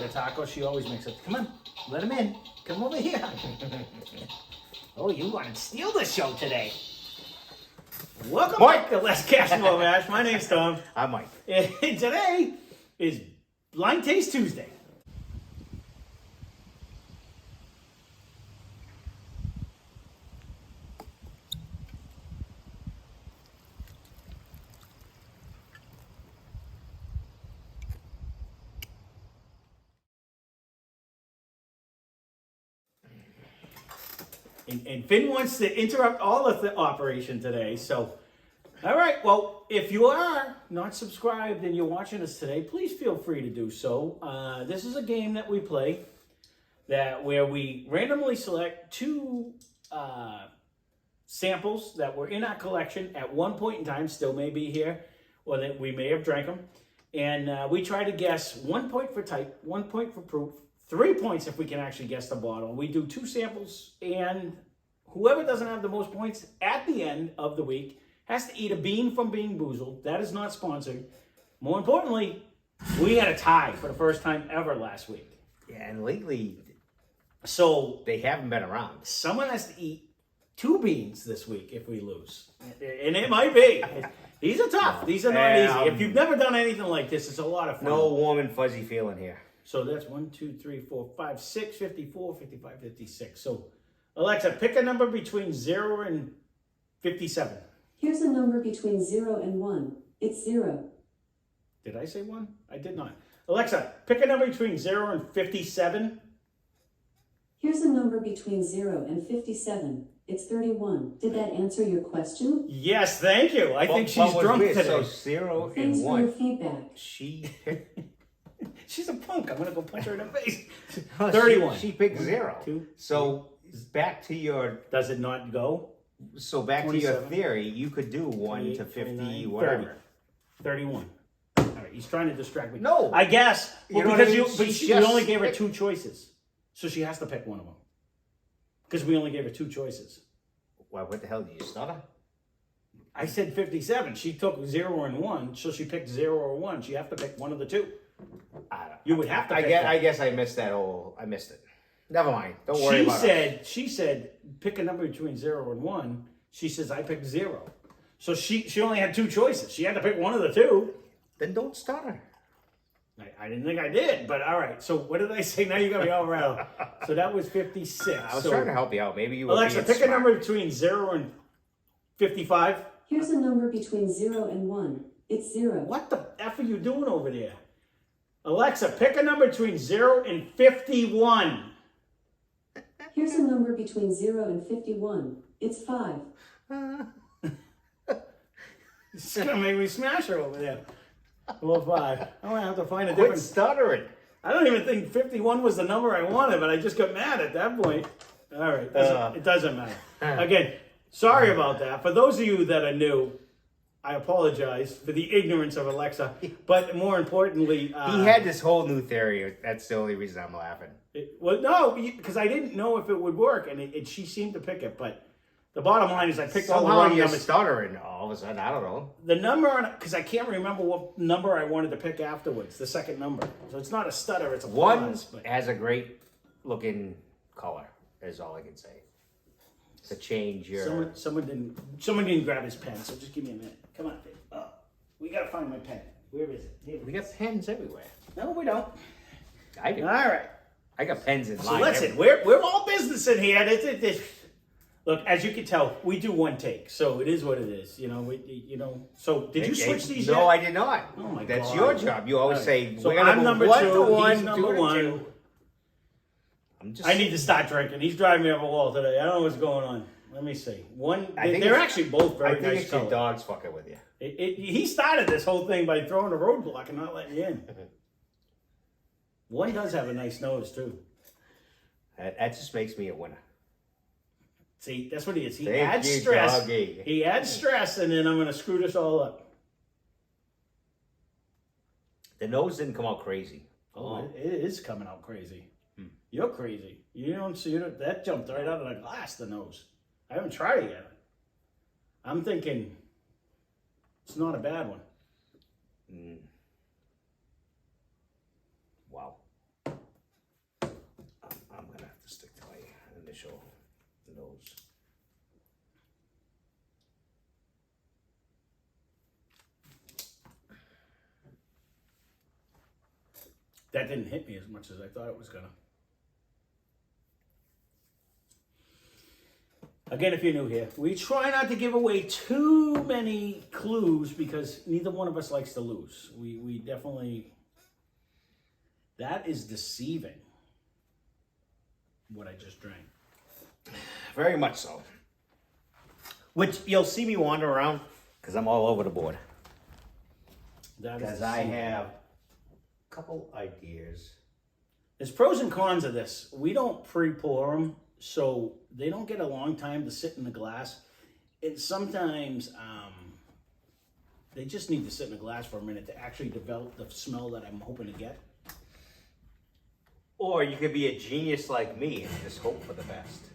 the tacos. She always makes it. Come on, let him in. Come over here. Oh, you want to steal the show today. Welcome back to Less Cash, More Mash. My name's Tom. I'm Mike. And today is Blind Taste Tuesday. And Finn wants to interrupt all of the operation today. So, all right. Well, if you are not subscribed and you're watching us today, please feel free to do so. This is a game that we play where we randomly select two samples that were in our collection at one point in time, still may be here, or that we may have drank them. And we try to guess 1 point for type, 1 point for proof, 3 points if we can actually guess the bottle. We do two samples, and whoever doesn't have the most points at the end of the week has to eat a bean from beanboozle. That is not sponsored. More importantly, we had a tie for the first time ever last week. Yeah, and lately, so they haven't been around. Someone has to eat 2 beans this week if we lose. And it might be. These are tough. These are not easy. If you've never done anything like this, it's a lot of fun. No warm and fuzzy feeling here. So that's 1, 2, 3, 4, 5, 6, 54, 55, 56. So, Alexa, pick a number between 0 and 57. Here's a number between 0 and 1. It's 0. Did I say 1? I did not. Alexa, pick a number between 0 and 57. Here's a number between 0 and 57. It's 31. Did that answer your question? Yes, thank you. I think she's drunk today. So 0 Thanks and for 1. your feedback. She She's a punk. I'm going to go punch her in the face. Oh, 31. She picked 0. 2. So back to your. Does it not go? So back 27. to your theory, you could do 1 to 50, whatever. 31. All right, he's trying to distract me. No. I guess. Well, You know because what I mean? we only gave her 2 choices. So she has to pick one of them. Because we only gave her 2 choices. Why? What the hell did you stutter? I said 57. She took 0 and 1, so she picked 0 or 1. She have to pick one of the 2. You would have to pick I guess I missed that whole. I missed it. Never mind. Don't worry about it. She said, pick a number between 0 and 1. She says, I picked 0. So she only had 2 choices. She had to pick one of the 2. Then don't stutter. I didn't think I did, but all right. So what did I say? Now you got me all rattled. So that was 56. I was trying to help you out. Maybe you were Alexa, being pick smart. a number between 0 and 55. Here's a number between 0 and 1. It's 0. What the F are you doing over there? Alexa, pick a number between 0 and 51. Here's a number between 0 and 51. It's 5. It's going to make me smash her over there. Well, 5. I'm going to have to find a Quit different... stuttering. I don't even think 51 was the number I wanted, but I just got mad at that point. All right, it doesn't matter. Again, sorry about that. For those of you that are new, I apologize for the ignorance of Alexa. But more importantly... He had this whole new theory. That's the only reason I'm laughing. Well, no, because I didn't know if it would work, and she seemed to pick it. But the bottom line is I picked all the Somehow wrong you're numbers. stuttering all of a sudden. I don't know. The number on it, because I can't remember what number I wanted to pick afterwards, the second number. So it's not a stutter, it's a One pause. But has a great looking color, is all I can say. To change your... someone didn't grab his pen, so just give me a minute. Come on, babe. Oh, we got to find my pen. Where is it? Here We got pens everywhere. No, we don't. I do. All right. I got pens in So line. listen, we're all business in here. Look, as you can tell, we do one take, so it is what it is. You know, So did you switch these? No, yet? I did not. Oh my That's God. your job. You always All say right. So we're gonna I'm move number 1 2, to 1, he's number 2 to 1. 2. I'm just. I need to start drinking. He's driving me up a wall today. I don't know what's going on. Let me see. They're actually both very I think nice it's your colors. dog's fucking with you. He started this whole thing by throwing a roadblock and not letting you in. One does have a nice nose too. That just makes me a winner. See, that's what he is. He Thank adds you, stress. doggy. He adds stress, and then I'm going to screw this all up. The nose didn't come out crazy. Oh, it is coming out crazy. You're crazy. You don't see it. That jumped right out of the glass, the nose. I haven't tried it yet. I'm thinking it's not a bad one. Wow. official nose. That didn't hit me as much as I thought it was gonna. Again, if you're new here, we try not to give away too many clues because neither one of us likes to lose. We definitely, that is deceiving, what I just drank. Very much so. Which you'll see me wander around because I'm all over the board. That is Because I deceiving. have a couple ideas. There's pros and cons of this. We don't pre-pour them, so they don't get a long time to sit in the glass. And sometimes they just need to sit in the glass for a minute to actually develop the smell that I'm hoping to get. Or you could be a genius like me and just hope for the best.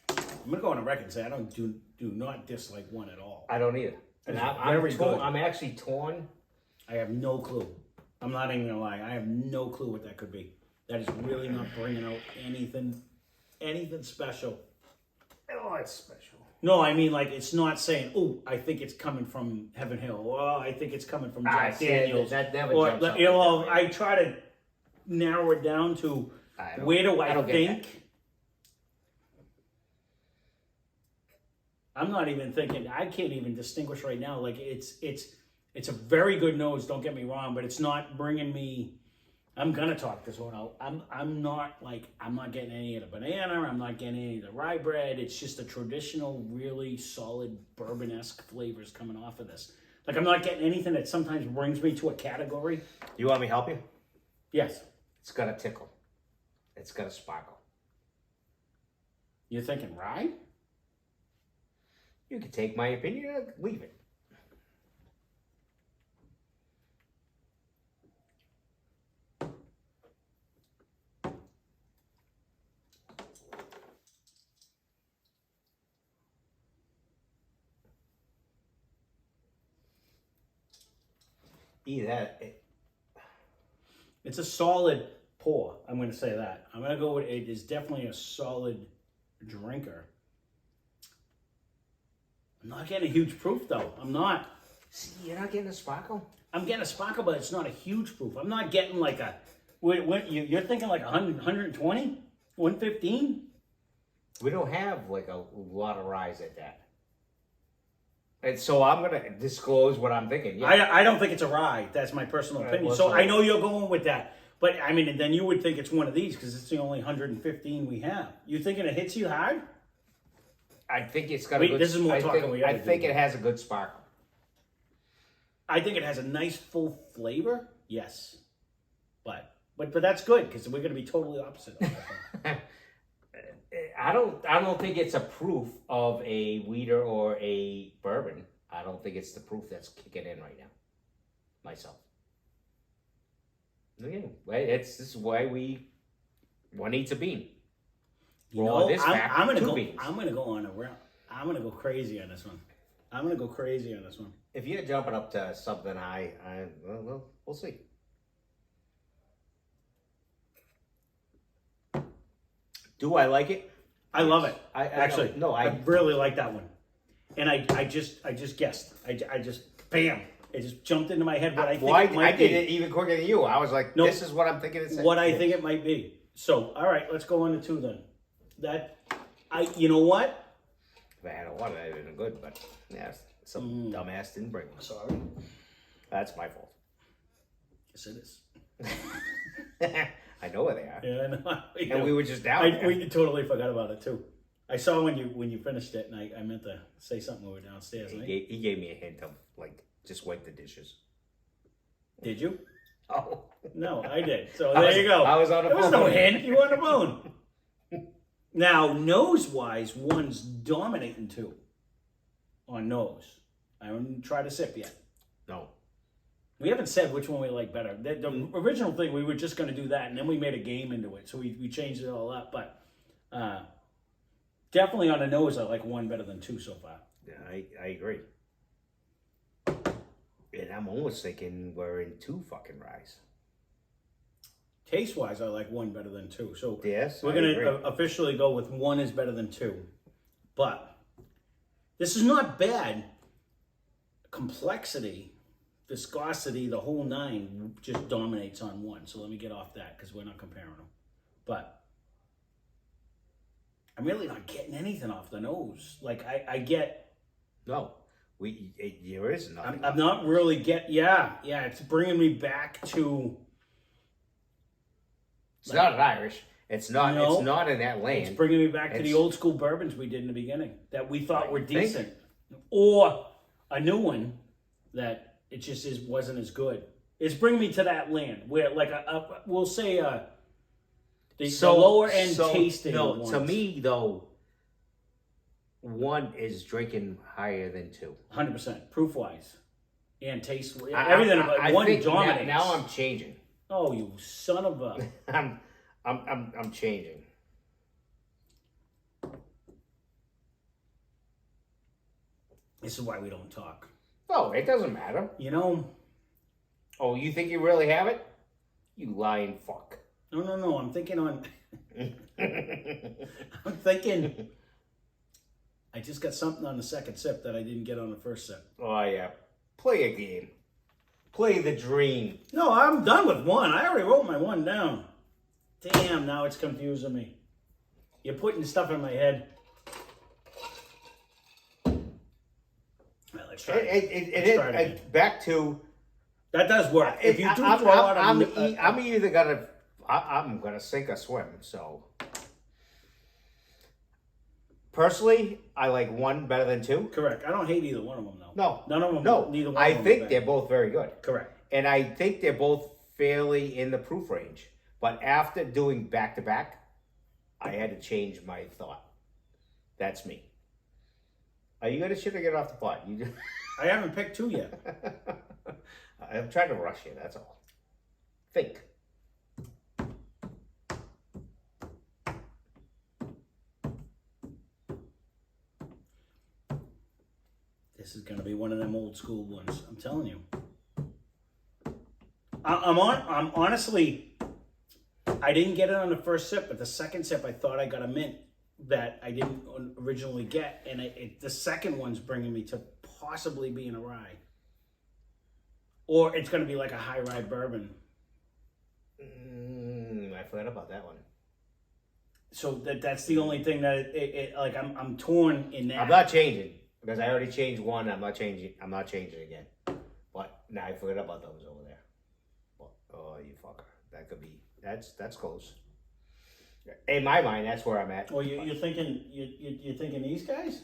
I'm gonna go on a record and say I don't do not dislike one at all. I don't either. And It's I'm very torn. good. I'm actually torn. I have no clue. I'm not even gonna lie. I have no clue what that could be. That is really not bringing out anything special. Oh, it's special. No, I mean like it's not saying, "Oh, I think it's coming from Heaven Hill." Oh, I think it's coming from Jack Daniels. That never Or jumps up you know, at that I rate. try to narrow it down to I don't- where do I I don't get think. I'm not even thinking. I can't even distinguish right now. Like it's a very good nose. Don't get me wrong, but it's not bringing me. I'm gonna talk this one out. I'm not getting any of the banana. I'm not getting any of the rye bread. It's just a traditional, really solid bourbon-esque flavors coming off of this. Like I'm not getting anything that sometimes brings me to a category. You want me to help you? Yes, It's got a tickle. It's got a sparkle. you're thinking rye. You can take my opinion or leave it. Either that. It's a solid pour. I'm going to say that. I'm going to go with it is definitely a solid drinker. I'm not getting a huge proof though. I'm not. See, you're not getting a sparkle? I'm getting a sparkle, but it's not a huge proof. I'm not getting like a. You're thinking like 100, 120, 115. We don't have like a lot of rise at that. And so I'm going to disclose what I'm thinking. Yeah. I don't think it's a rye. That's my personal opinion. well, So so- I know you're going with that. But I mean, then you would think it's one of these because it's the only 115 we have. You thinking it hits you hard? I think it's got Wait, a good... this is more I talking think, we gotta I do. think it has a good sparkle. I think it has a nice full flavor. Yes, but that's good because we're going to be totally opposite. I don't think it's a proof of a weeder or a bourbon. I don't think it's the proof that's kicking in right now. Myself. Again, this is why one eats a bean. You Well, know, this fact, I'm gonna two go. beans. I'm gonna go on a round. I'm gonna go crazy on this one. I'm gonna go crazy on this one. If you're jumping up to something high, we'll see. Do I like it? I love it. I really like that one. And I just guessed. I just bam. It just jumped into my head what I think it might I be. did it even quicker than you. I was like, Nope. this is what I'm thinking it's What I think it might be. So, all right, let's go on to two then. You know what? If I had a water, that would have been good, but yeah, some dumbass didn't bring one. Sorry. That's my fault. Yes, it is. I know where they are. Yeah, I know. And we were just down there. We totally forgot about it too. I saw when you finished it, and I meant to say something when we were downstairs. He gave me a hint of, like, just wipe the dishes. Did you? Oh. No, I did. So I there was- you go. I was on the There was phone. no hint. You were on the phone. Now, nose-wise, one's dominating two on nose. I haven't tried a sip yet. No. We haven't said which one we like better. The original thing, we were just going to do that, and then we made a game into it, so we changed it all up. But definitely on the nose, I like one better than two so far. Yeah, I agree. And I'm almost thinking we're in two fucking ryes. Taste-wise, I like one better than two. So Yes, we're I going agree. to officially go with one is better than two. But this is not bad. Complexity, viscosity, the whole nine just dominates on one. So let me get off that because we're not comparing them. But I'm really not getting anything off the nose. Like I get, No, there is nothing. I'm not really yeah. It's bringing me back to. It's not an Irish. It's not. No. It's not in that lane. It's bringing me back to the It's- old school bourbons we did in the beginning that we thought were think- decent, or a new one that it just wasn't as good. It's bringing me to that land where, like, we'll say the lower end tasting. No, ones. to me though, one is drinking higher than two. 100% proof wise and taste I- everything. I One think dominates. Now I'm changing. Oh, you son of a! I'm changing. This is why we don't talk. No, it doesn't matter. You know? Oh, you think you really have it? You lying fuck. No. I'm thinking on. I'm thinking. I just got something on the second sip that I didn't get on the first sip. Oh yeah, play a game. Play the dream. No, I'm done with one. I already wrote my one down. Damn, now it's confusing me. You're putting stuff in my head. Well, let's try it. Let's try it again. Back to. That does work. If you do I'm, throw out I'm either gonna. I'm gonna sink or swim. So. Personally, I like one better than two. correct. I don't hate either one of them though. No, None of them. No, Neither one. I of them think are they're bad. both very good, correct. and I think they're both fairly in the proof range. But after doing back to back, I had to change my thought. That's me. Are you gonna shit or get off the pot? You. I haven't picked two yet. I'm trying to rush you. That's all. Think. This is gonna be one of them old school ones. I'm telling you. I'm honestly. I didn't get it on the first sip, but the second sip, I thought I got a mint that I didn't originally get, and the second one's bringing me to possibly being a rye, or it's going to be like a high rye bourbon. I forgot about that one. So that's the only thing that like I'm torn in that. I'm not changing because I already changed one. I'm not changing again. But now I forgot about those over there. But, oh, you fucker! That could be. That's close. In my mind, that's where I'm at. Well, you're thinking you're thinking these guys.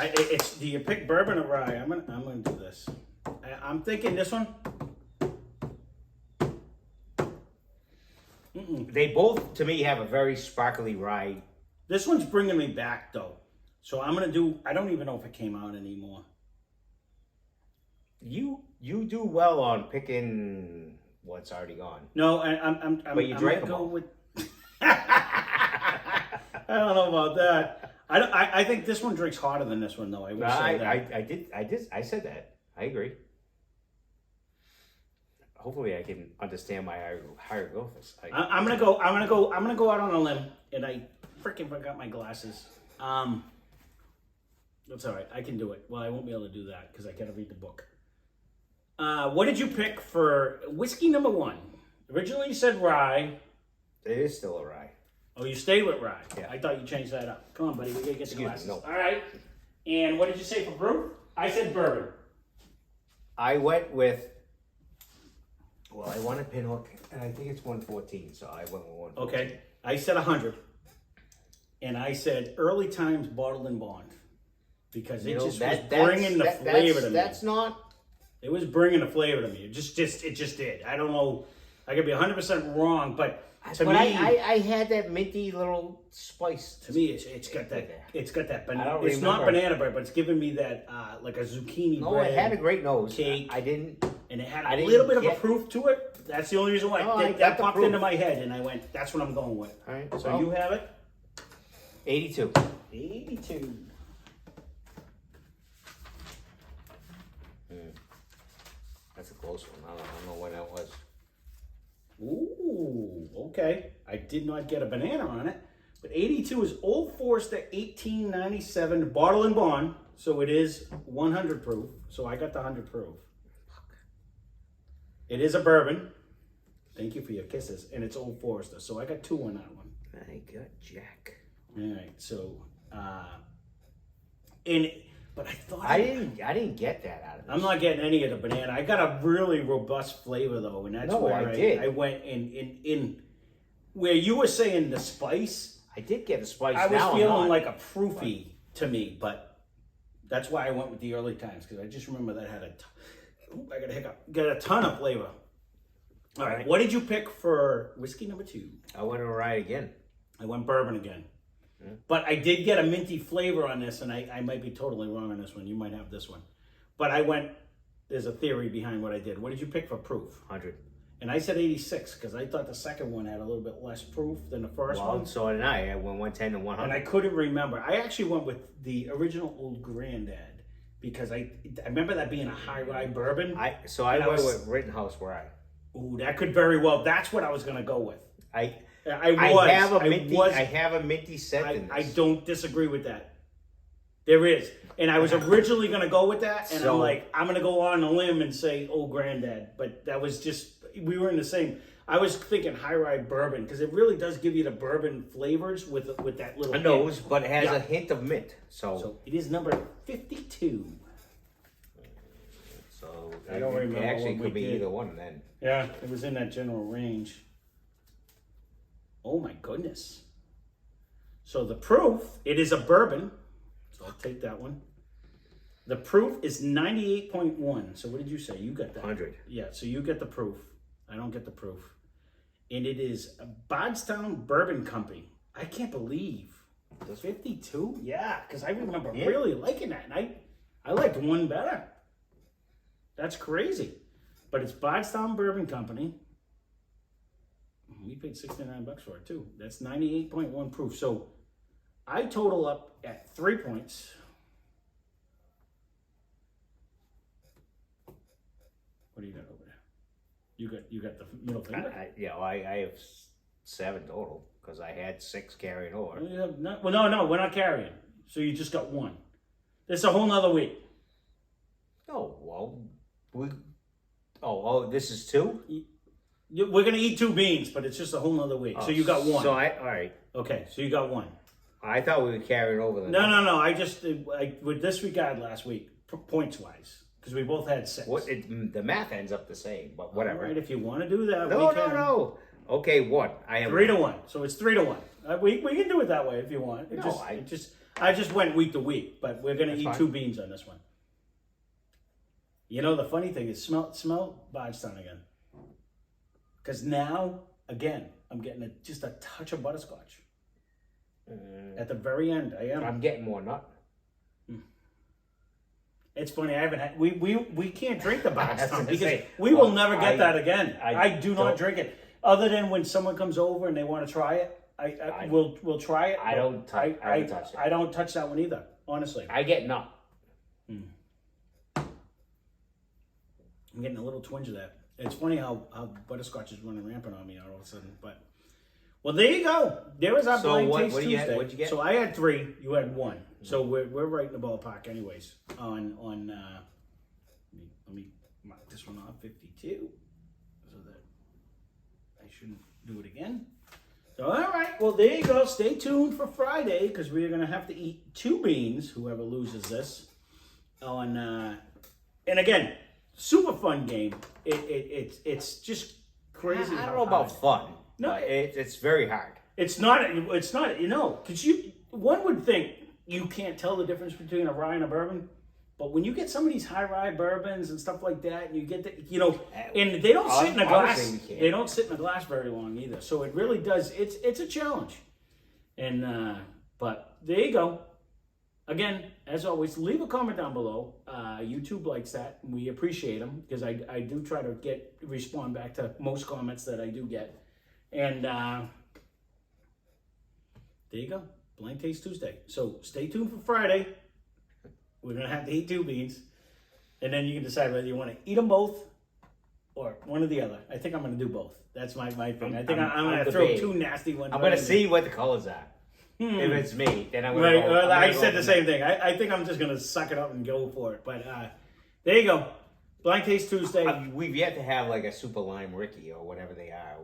It's do you pick bourbon or rye? I'm gonna do this. I'm thinking this one. They both, to me, have a very sparkly rye. This one's bringing me back though, so I'm gonna do. I don't even know if it came out anymore. You do well on picking what's already gone. No, I'm But you drank gonna them go all. with. I don't know about that. I think this one drinks hotter than this one though. I will say that. I said that. I agree. Hopefully, I can understand my hieroglyphs. I'm gonna go out on a limb, and I freaking forgot my glasses. That's all right. I can do it. Well, I won't be able to do that because I gotta read the book. What did you pick for whiskey number one? Originally, you said rye. It is still a rye. Oh, you stayed with rye. Yeah. I thought you changed that up. Come on, buddy. We gotta get the Excuse me, glasses. no. All right. And what did you say for brew? I said bourbon. I went with. Well, I wanted Pinhook, and I think it's 114, so I went with 114. Okay. I said 100. And I said early times bottled and bond. Because it was bringing the flavor to me. That's not. It was bringing the flavor to me. It just did. I don't know. I could be 100% wrong, but To but me, I had that minty little spice. to me, it's got that I banana. don't It's not remember. banana bread, but it's giving me that like a zucchini No, bread. it had a great nose. cake. I didn't. And it had I a didn't little bit of a get- proof to it. That's the only reason why No, I got that the popped proof. into my head, and I went, "That's what I'm going with." All right. So well, you have it. 82. 82. That's a close one. I don't know when that was. Ooh, okay. I did not get a banana on it, but 82 is Old Forester 1897 bottle and bond, so it is 100 proof. So I got the 100 proof. It is a bourbon. Thank you for your kisses, and it's Old Forester, so I got 2 on that one. I got Jack. All right, so but I thought I didn't get that out of this. I'm not getting any of the banana. I got a really robust flavor though, and that's No, where I did. I went in where you were saying the spice. I did get a spice. I was now I'm feeling not. like a proofy to me, but that's why I went with the early times because I just remember that had I got a hiccup. Got a ton of flavor. All right, what did you pick for whiskey number 2? I went to ride again. I went bourbon again. But I did get a minty flavor on this, and I might be totally wrong on this one. You might have this one. But I went, there's a theory behind what I did. What did you pick for proof? 100. And I said 86 because I thought the second one had a little bit less proof than the first Well, one. so did I. I went 110 to 100. And I couldn't remember. I actually went with the original Old Granddad because I remember that being a high rye bourbon. I And I went was- with Rittenhouse where I. Ooh, that could very well. That's what I was going to go with. I I have a minty scent in this. I don't disagree with that. There is. And I was originally going to go with that. And I'm like, I'm going to go on a limb and say, Old Granddad. But that was just, we were in the same. I was thinking high rye bourbon because it really does give you the bourbon flavors with that little a nose, hint. but it has Yeah. a hint of mint. So it is number 52. So I don't remember It actually what we could be did. either one then. Yeah, it was in that general range. Oh my goodness. So the proof, it is a bourbon. So I'll take that one. The proof is 98.1. So what did you say? You got that? 100. Yeah, so you get the proof. I don't get the proof. And it is a Bardstown Bourbon Company. I can't believe. 52? Yeah, because I remember really liking that. And I liked one better. That's crazy. But it's Bardstown Bourbon Company. We paid $69 for it too. That's 98.1 proof. So I total up at 3 points. What do you got over there? You got the middle finger? I have 7 total because I had 6 carrying over. No, we're not carrying. So you just got 1. It's a whole nother week. Oh, well, this is 2? We're gonna eat 2 beans, but it's just a whole nother week. So you got 1. So all right. Okay, so you got 1. I thought we were carrying over the. No. I just with this regard last week, points wise, because we both had 6. The math ends up the same, but whatever. All right, if you want to do that, No, we can. no. Okay, what? I have 3 to 1. So it's 3 to 1. We can do it that way if you want. I just went week to week, but we're gonna eat fine. 2 beans on this one. You know the funny thing is smell Bardstown again, because now again I'm getting just a touch of butterscotch at the very end. I am. I'm getting more nut. It's funny. I haven't had. We can't drink the Bardstown because say, we will never get that again. I do not don't- drink it. Other than when someone comes over and they want to try it, we'll try it. I don't touch it. I don't touch that one either. Honestly, I get nut. I'm getting a little twinge of that. It's funny how butterscotch is running rampant on me all of a sudden. But well, there you go. There was our So blind what- taste what do you Tuesday. get? What'd you get? So I had 3. You had 1. So we're right in the ballpark, anyways. On let me mark this one off 52, so that I shouldn't do it again. So all right. Well, there you go. Stay tuned for Friday because we're gonna have to eat 2 beans. Whoever loses this on and again. Super fun game. It's just crazy. I how don't know about hard- fun. No. But it's very hard. It's not. Because one would think you can't tell the difference between a rye and a bourbon. But when you get some of these high rye bourbons and stuff like that, and you get the, and they don't sit in a glass. Honestly, we can't. They don't sit in a glass very long either. So it really does. It's a challenge. And but there you go. Again, as always, leave a comment down below. YouTube likes that. We appreciate them because I do try to respond back to most comments that I do get. And there you go. Blind Taste Tuesday. So stay tuned for Friday. We're going to have to eat 2 beans. And then you can decide whether you want to eat them both or one or the other. I think I'm going to do both. That's my thing. I think I'm going to throw debating. 2 nasty ones. I'm going to see what the colors are. If it's me, then I'm going Right, to well, I said the same thing. I think I'm just going to suck it up and go for it. But there you go. Blind Taste Tuesday. We've yet to have like a super lime Ricky or whatever they are.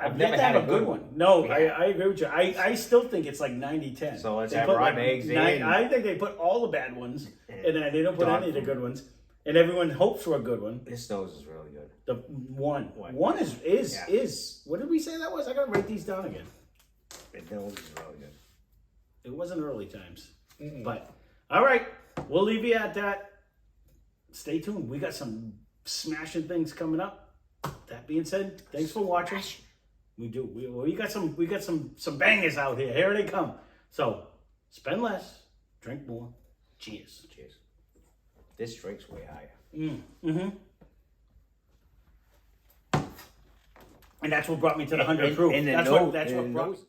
I've never had a good one. No, Yeah. I agree with you. I still think it's like 90-10. So let's They have put rotten eggs in. I think they put all the bad ones, and then they don't put any of the good ones. And everyone hopes for a good one. This nose is really good. The one is Yeah. what did we say that was? I gotta write these down again. The nose is really good. It wasn't early times. But all right, we'll leave you at that. Stay tuned. We got some smashing things coming up. That being said, thanks for watching. We do. We got some bangers out here. Here they come. So spend less, drink more. Cheers. Cheers. This drink's way higher. And that's what brought me to the 100 proof. And the That's nose- what and brought. the